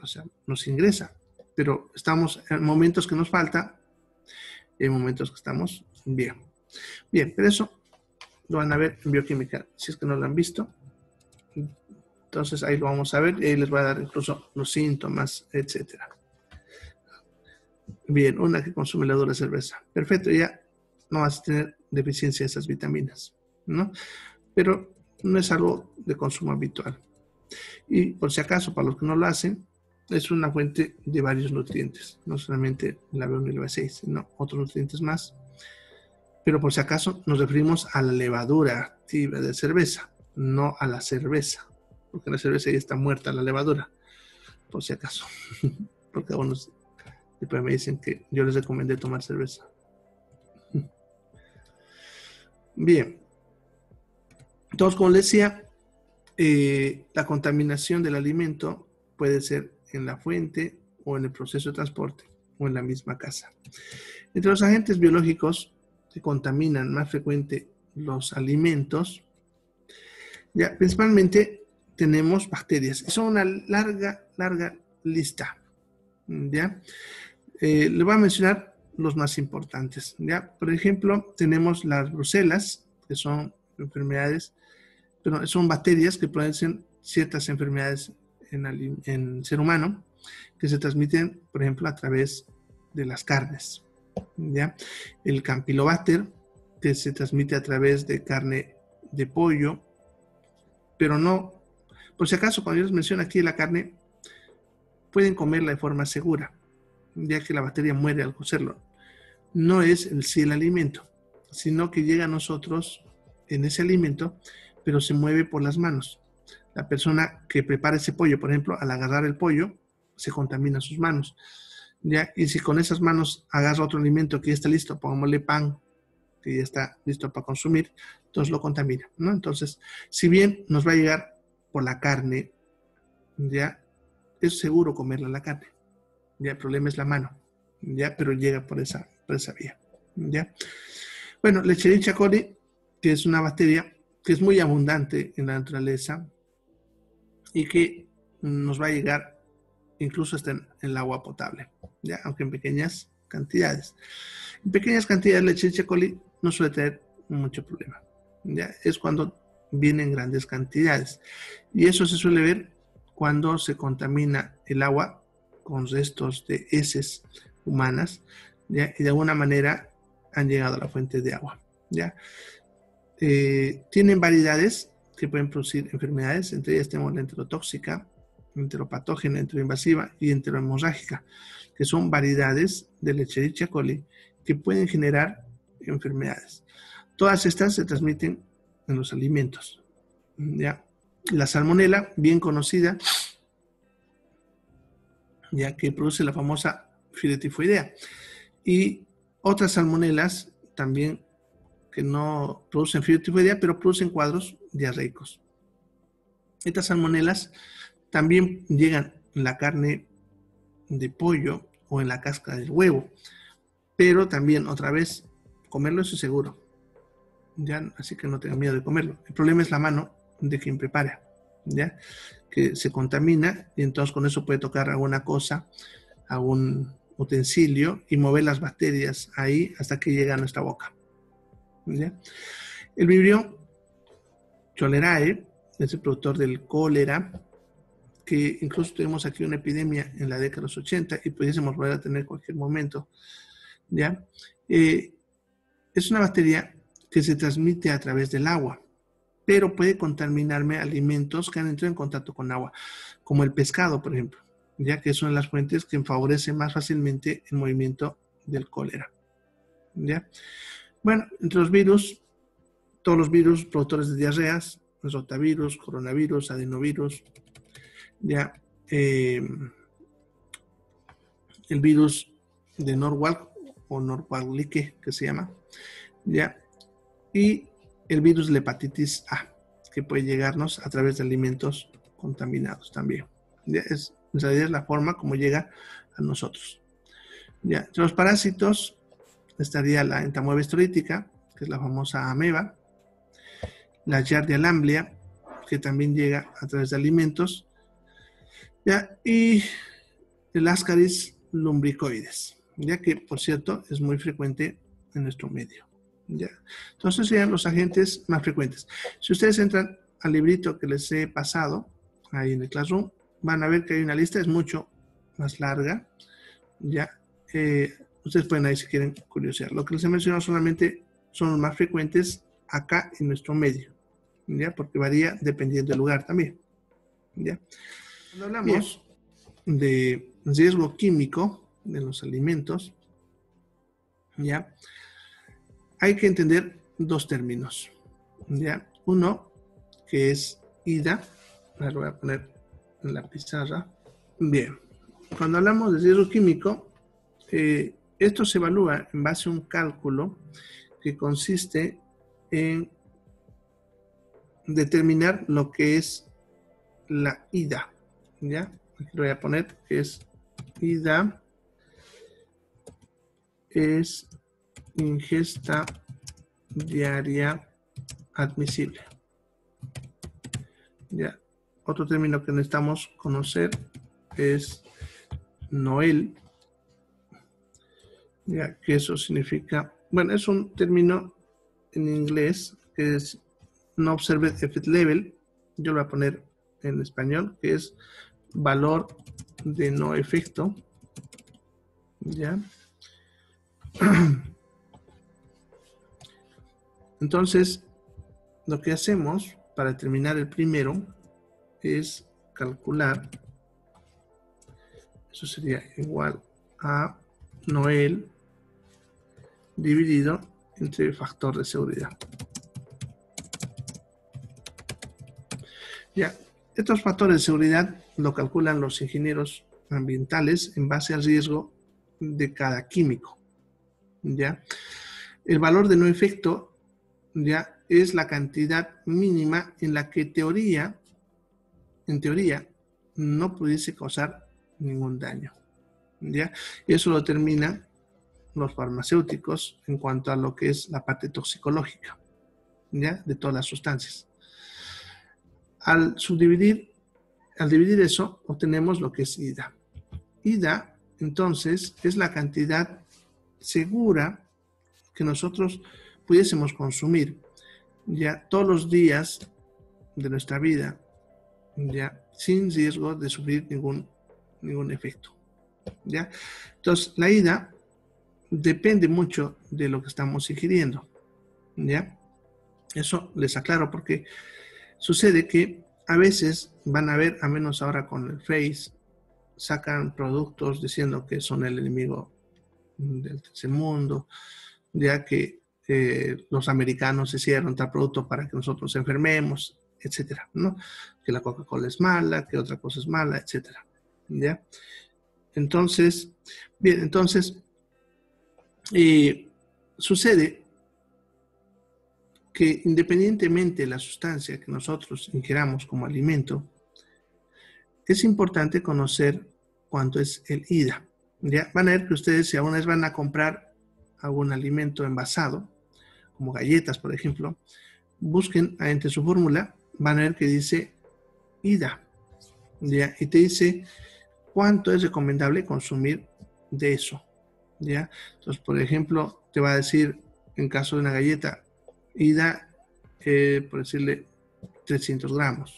O sea, nos ingresa. Pero estamos en momentos que nos falta y en momentos que estamos bien. Bien, pero eso lo van a ver en bioquímica, si es que no lo han visto. Entonces ahí lo vamos a ver y ahí les voy a dar incluso los síntomas, etcétera. Bien, una que consume levadura de cerveza. Perfecto, ya no vas a tener deficiencia de esas vitaminas, ¿no? Pero no es algo de consumo habitual. Y por si acaso, para los que no lo hacen, es una fuente de varios nutrientes, no solamente la B1 y la B6, sino otros nutrientes más. Pero por si acaso nos referimos a la levadura activa de cerveza, no a la cerveza, porque la cerveza ya está muerta, la levadura, por si acaso. Porque algunos después me dicen que yo les recomendé tomar cerveza. Bien. Entonces, como les decía, la contaminación del alimento puede ser en la fuente o en el proceso de transporte o en la misma casa. Entre los agentes biológicos que contaminan más frecuente los alimentos, ya principalmente tenemos bacterias. Y son una larga lista. ¿Ya? Le voy a mencionar los más importantes. ¿Ya? Por ejemplo, tenemos las brucelas, que son enfermedades, pero son bacterias que producen ciertas enfermedades en el ser humano que se transmiten, por ejemplo, a través de las carnes. ¿Ya? El Campylobacter, que se transmite a través de carne de pollo, pero no, por si acaso, cuando yo les menciono aquí la carne, pueden comerla de forma segura, ya que la bacteria muere al cocerlo. No es en sí el alimento, sino que llega a nosotros en ese alimento, pero se mueve por las manos. La persona que prepara ese pollo, por ejemplo, al agarrar el pollo, se contamina sus manos. ¿Ya? Y si con esas manos agarra otro alimento que ya está listo, pongámosle pan, que ya está listo para consumir, entonces lo contamina, ¿no? Entonces, si bien nos va a llegar por la carne, ya es seguro comerla la carne. Ya el problema es la mano, ya, pero llega por esa vía, ya. Bueno, Escherichia coli, que es una bacteria que es muy abundante en la naturaleza y que nos va a llegar incluso hasta en el agua potable, ya, aunque en pequeñas cantidades. En pequeñas cantidades la Escherichia coli no suele tener mucho problema, ya, es cuando vienen grandes cantidades y eso se suele ver cuando se contamina el agua con restos de heces humanas, ¿ya? Y de alguna manera han llegado a la fuente de agua, ¿ya? Tienen variedades que pueden producir enfermedades, entre ellas tenemos la enterotóxica, enteropatógena, enteroinvasiva y enterohemorrágica, que son variedades de la Escherichia coli que pueden generar enfermedades. Todas estas se transmiten en los alimentos, ¿ya? La salmonela, bien conocida, ya que produce la famosa fiebre tifoidea. Y otras salmonelas también que no producen fiebre tifoidea, pero producen cuadros diarreicos. Estas salmonelas también llegan en la carne de pollo o en la cáscara del huevo, pero también, otra vez, comerlo es seguro. ¿Ya? Así que no tengan miedo de comerlo. El problema es la mano de quien prepara, ¿ya? Que se contamina y entonces con eso puede tocar alguna cosa, algún utensilio y mover las bacterias ahí hasta que llega a nuestra boca, ¿ya? El Vibrio cholerae es el productor del cólera, que incluso tuvimos aquí una epidemia en la década de los 80 y pudiésemos volver a tener en cualquier momento, ¿ya? Es una bacteria que se transmite a través del agua, pero puede contaminarme alimentos que han entrado en contacto con agua, como el pescado, por ejemplo, ya que son las fuentes que favorecen más fácilmente el movimiento del cólera. ¿Ya? Bueno, entre los virus, todos los virus productores de diarreas, rotavirus, coronavirus, adenovirus, ya, el virus de Norwalk o Norwalk-like, que se llama, ya, y el virus de la hepatitis A, que puede llegarnos a través de alimentos contaminados también. Ya, en realidad es la forma como llega a nosotros. Ya, entre los parásitos estaría la entamoeba histolytica, que es la famosa ameba, la Giardia lamblia, que también llega a través de alimentos, ya, y el Ascaris lumbricoides, ya que, por cierto, es muy frecuente en nuestro medio. ¿Ya? Entonces serían los agentes más frecuentes. Si ustedes entran al librito que les he pasado, ahí en el Classroom, van a ver que hay una lista, es mucho más larga. ¿Ya? Ustedes pueden ahí si quieren curiosear. Lo que les he mencionado solamente son los más frecuentes acá en nuestro medio, ¿ya? Porque varía dependiendo del lugar también. ¿Ya? Cuando hablamos de riesgo químico de los alimentos, ¿ya? Hay que entender dos términos, ¿ya? Uno, que es IDA, lo voy a poner en la pizarra. Bien, cuando hablamos de riesgo químico, esto se evalúa en base a un cálculo que consiste en determinar lo que es la IDA, ¿ya? Aquí lo voy a poner, que es IDA, es ingesta diaria admisible. Ya. Otro término que necesitamos conocer es NOEL, ya que eso significa, bueno, es un término en inglés que es No Observed Effect Level. Yo lo voy a poner en español, que es valor de no efecto. Ya. Entonces, lo que hacemos para determinar el primero es calcular, eso sería igual a NOEL dividido entre el factor de seguridad. Ya, estos factores de seguridad lo calculan los ingenieros ambientales en base al riesgo de cada químico. ¿Ya? El valor de no efecto ya es la cantidad mínima en la que en teoría no pudiese causar ningún daño. ¿Ya? Y eso lo determinan los farmacéuticos en cuanto a lo que es la parte toxicológica, ¿ya? De todas las sustancias. Al dividir eso, obtenemos lo que es IDA. IDA, entonces, es la cantidad segura que nosotros pudiésemos consumir ya todos los días de nuestra vida, ya sin riesgo de sufrir ningún efecto. ¿Ya? Entonces, la IDA depende mucho de lo que estamos ingiriendo. ¿Ya? Eso les aclaro porque sucede que a veces van a ver, a menos ahora con el Face, sacan productos diciendo que son el enemigo del tercer mundo, ya que los americanos hicieron tal producto para que nosotros nos enfermemos, etcétera, ¿no? Que la Coca-Cola es mala, que otra cosa es mala, etcétera, ¿ya? Entonces, bien, entonces, sucede que independientemente de la sustancia que nosotros ingiramos como alimento, es importante conocer cuánto es el IDA. ¿Ya? Van a ver que ustedes, si alguna vez van a comprar algún alimento envasado, como galletas, por ejemplo, busquen entre su fórmula, van a ver que dice IDA, ¿ya? Y te dice cuánto es recomendable consumir de eso, ¿ya? Entonces, por ejemplo, te va a decir, en caso de una galleta, IDA, por decirle, 300 gramos,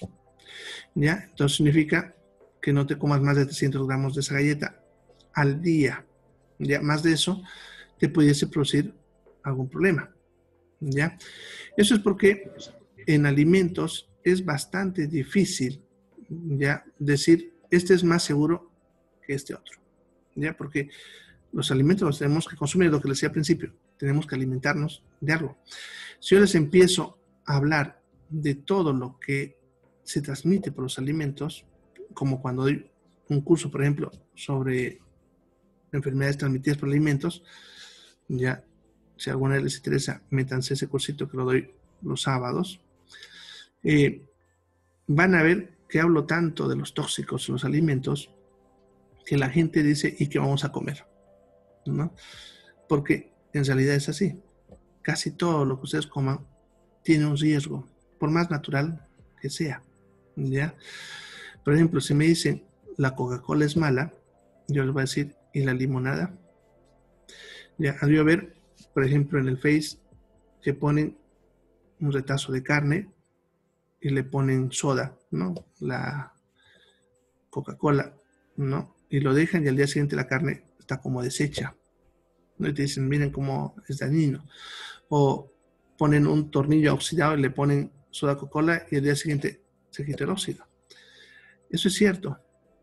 ¿ya? Entonces significa que no te comas más de 300 gramos de esa galleta al día, ¿ya? Más de eso te pudiese producir algún problema, ¿ya? Eso es porque en alimentos es bastante difícil, ¿ya? Decir, este es más seguro que este otro, ¿ya? Porque los alimentos los tenemos que consumir, lo que les decía al principio, tenemos que alimentarnos de algo. Si yo les empiezo a hablar de todo lo que se transmite por los alimentos, como cuando doy un curso, por ejemplo, sobre enfermedades transmitidas por alimentos, ya, si a alguna vez les interesa, métanse ese cursito que lo doy los sábados. Van a ver que hablo tanto de los tóxicos en los alimentos que la gente dice, ¿y qué vamos a comer? ¿No? Porque en realidad es así. Casi todo lo que ustedes coman tiene un riesgo, por más natural que sea, ¿ya? Por ejemplo, si me dicen la Coca-Cola es mala, yo les voy a decir, ¿y la limonada? Ya, has de ver, por ejemplo, en el Face, que ponen un retazo de carne y le ponen soda, ¿no? La Coca-Cola, ¿no? Y lo dejan y al día siguiente la carne está como deshecha, ¿no? Y te dicen, miren cómo es dañino. O ponen un tornillo oxidado y le ponen soda Coca-Cola y al día siguiente se quita el óxido. Eso es cierto,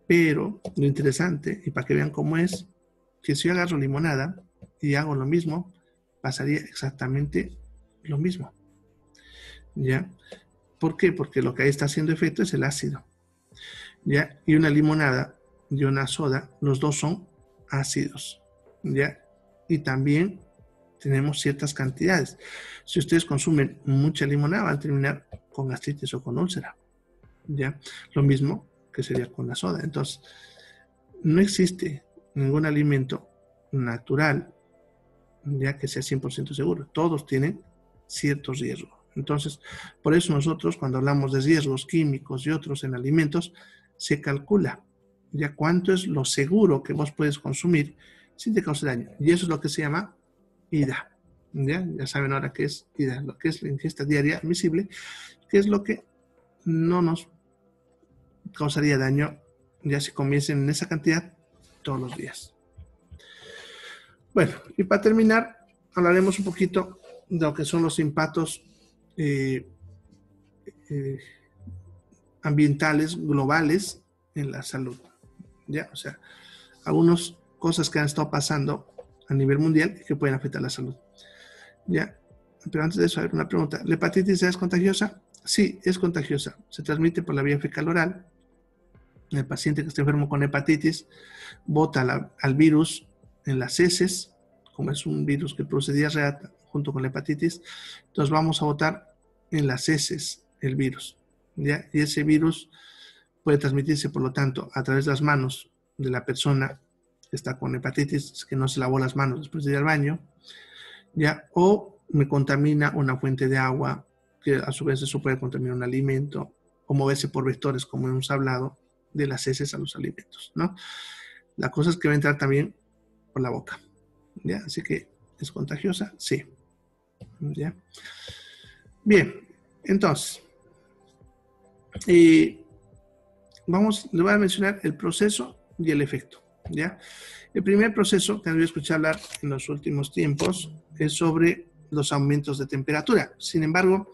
pero lo interesante, y para que vean cómo es, que si yo agarro limonada y hago lo mismo, pasaría exactamente lo mismo, ¿ya? ¿Por qué? Porque lo que ahí está haciendo efecto es el ácido, ¿ya? Y una limonada y una soda, los dos son ácidos, ¿ya? Y también tenemos ciertas cantidades. Si ustedes consumen mucha limonada, van a terminar con gastritis o con úlcera, ¿ya? Lo mismo que sería con la soda. Entonces, no existe ningún alimento natural, ya que sea 100% seguro. Todos tienen ciertos riesgos. Entonces, por eso nosotros cuando hablamos de riesgos químicos y otros en alimentos, se calcula ya cuánto es lo seguro que vos puedes consumir sin te cause daño. Y eso es lo que se llama IDA. Ya saben ahora qué es IDA, lo que es la ingesta diaria admisible, que es lo que no nos causaría daño ya si comiesen en esa cantidad todos los días. Bueno, y para terminar, hablaremos un poquito de lo que son los impactos ambientales globales en la salud. ¿Ya? O sea, algunas cosas que han estado pasando a nivel mundial y que pueden afectar la salud. ¿Ya? Pero antes de eso, hay una pregunta. ¿La hepatitis es contagiosa? Sí, es contagiosa. Se transmite por la vía fecal oral. El paciente que está enfermo con hepatitis bota al virus en las heces, como es un virus que produce diarrea junto con la hepatitis, entonces vamos a botar en las heces el virus, ¿ya? Y ese virus puede transmitirse, por lo tanto, a través de las manos de la persona que está con hepatitis, que no se lavó las manos después de ir al baño, ¿ya? O me contamina una fuente de agua, que a su vez eso puede contaminar un alimento, o moverse por vectores, como hemos hablado, de las heces a los alimentos, ¿no? La cosa es que va a entrar también por la boca, ¿ya? Así que, ¿es contagiosa? Sí, ¿ya? Bien, entonces, les voy a mencionar el proceso y el efecto, ¿ya? El primer proceso que han oído escuchar hablar en los últimos tiempos es sobre los aumentos de temperatura. Sin embargo,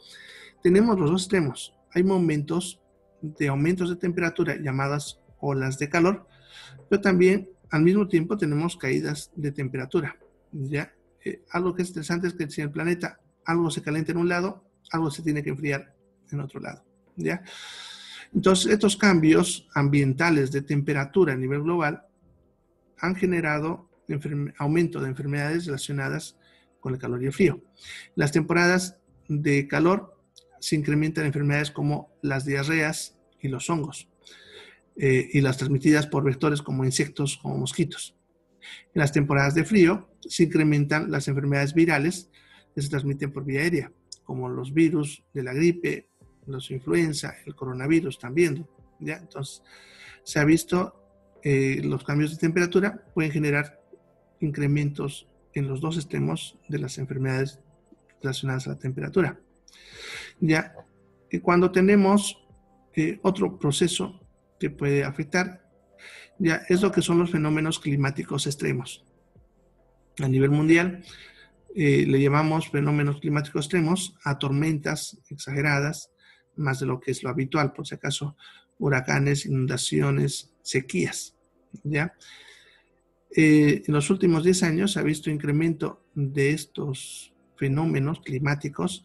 tenemos los dos extremos. Hay momentos de aumentos de temperatura llamadas olas de calor, pero también al mismo tiempo tenemos caídas de temperatura, ¿ya? Algo que es interesante es que si en el planeta algo se calienta en un lado, algo se tiene que enfriar en otro lado, ¿ya? Entonces, estos cambios ambientales de temperatura a nivel global han generado aumento de enfermedades relacionadas con el calor y el frío. Las temporadas de calor se incrementan enfermedades como las diarreas y los hongos, y las transmitidas por vectores como insectos, como mosquitos. En las temporadas de frío se incrementan las enfermedades virales que se transmiten por vía aérea, como los virus de la gripe, los influenza, el coronavirus también, ¿ya? Entonces, se ha visto los cambios de temperatura pueden generar incrementos en los dos extremos de las enfermedades relacionadas a la temperatura. Ya, y cuando tenemos otro proceso que puede afectar, ya es lo que son los fenómenos climáticos extremos. A nivel mundial, le llamamos fenómenos climáticos extremos a tormentas exageradas, más de lo que es lo habitual, por si acaso, huracanes, inundaciones, sequías, ¿ya? En los últimos 10 años se ha visto incremento de estos fenómenos climáticos.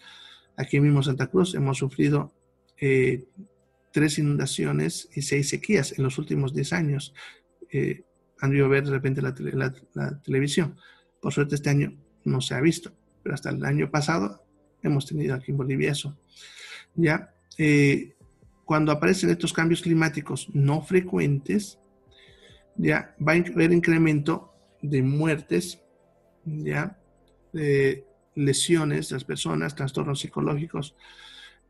Aquí mismo en Santa Cruz hemos sufrido 3 inundaciones y 6 sequías en los últimos 10 años. Han debido ver de repente la televisión. Por suerte este año no se ha visto, pero hasta el año pasado hemos tenido aquí en Bolivia eso. ¿Ya? Cuando aparecen estos cambios climáticos no frecuentes, ya va a haber incremento de muertes, ya, de lesiones de las personas, trastornos psicológicos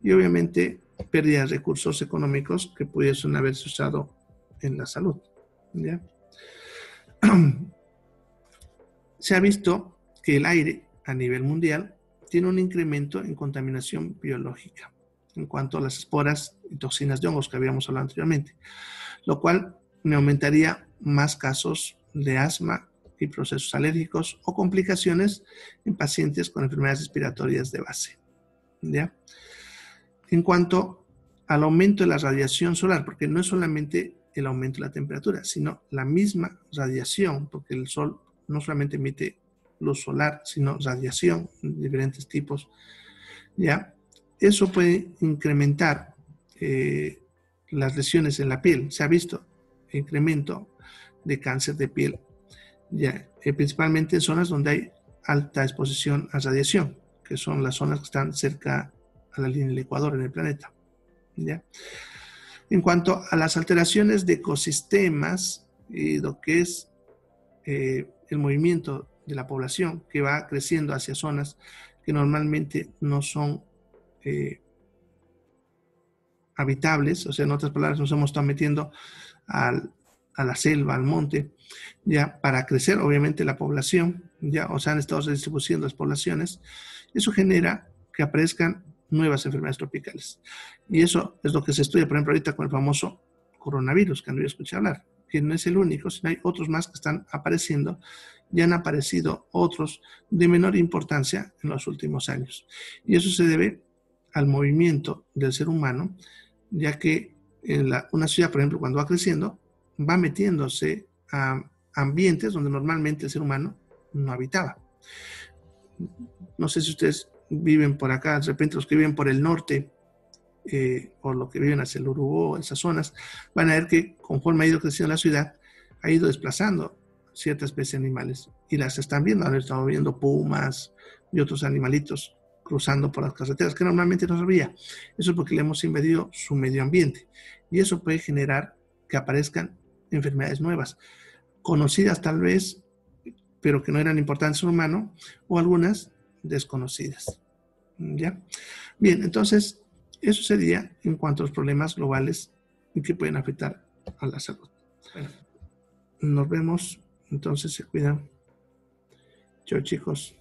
y obviamente pérdidas de recursos económicos que pudiesen haberse usado en la salud, ¿ya? Se ha visto que el aire a nivel mundial tiene un incremento en contaminación biológica en cuanto a las esporas y toxinas de hongos que habíamos hablado anteriormente, lo cual me aumentaría más casos de asma y procesos alérgicos o complicaciones en pacientes con enfermedades respiratorias de base, ¿ya? En cuanto al aumento de la radiación solar, porque no es solamente el aumento de la temperatura, sino la misma radiación, porque el sol no solamente emite luz solar, sino radiación de diferentes tipos, ¿ya? Eso puede incrementar las lesiones en la piel. Se ha visto incremento de cáncer de piel, ya, principalmente en zonas donde hay alta exposición a radiación, que son las zonas que están cerca a la línea del Ecuador en el planeta, ¿ya? En cuanto a las alteraciones de ecosistemas y lo que es el movimiento de la población que va creciendo hacia zonas que normalmente no son habitables, o sea, en otras palabras, nos hemos estado metiendo a la selva, al monte, ya para crecer, obviamente, la población, ya, o sea, han estado redistribuyendo las poblaciones. Eso genera que aparezcan nuevas enfermedades tropicales. Y eso es lo que se estudia, por ejemplo, ahorita con el famoso coronavirus, que han oído escuchar hablar, que no es el único, sino hay otros más que están apareciendo. Ya han aparecido otros de menor importancia en los últimos años. Y eso se debe al movimiento del ser humano, ya que una ciudad, por ejemplo, cuando va creciendo, va metiéndose a ambientes donde normalmente el ser humano no habitaba. No sé si ustedes viven por acá, de repente los que viven por el norte o los que viven hacia el Urubó, esas zonas, van a ver que conforme ha ido creciendo la ciudad, ha ido desplazando ciertas especies de animales y las están viendo. Han estado viendo pumas y otros animalitos cruzando por las carreteras que normalmente no se veía. Eso es porque le hemos invadido su medio ambiente y eso puede generar que aparezcan enfermedades nuevas, conocidas tal vez, pero que no eran importantes en el humano, o algunas desconocidas. ¿Ya? Bien, entonces, eso sería en cuanto a los problemas globales que pueden afectar a la salud. Bueno, nos vemos, entonces se cuidan. Chao, chicos.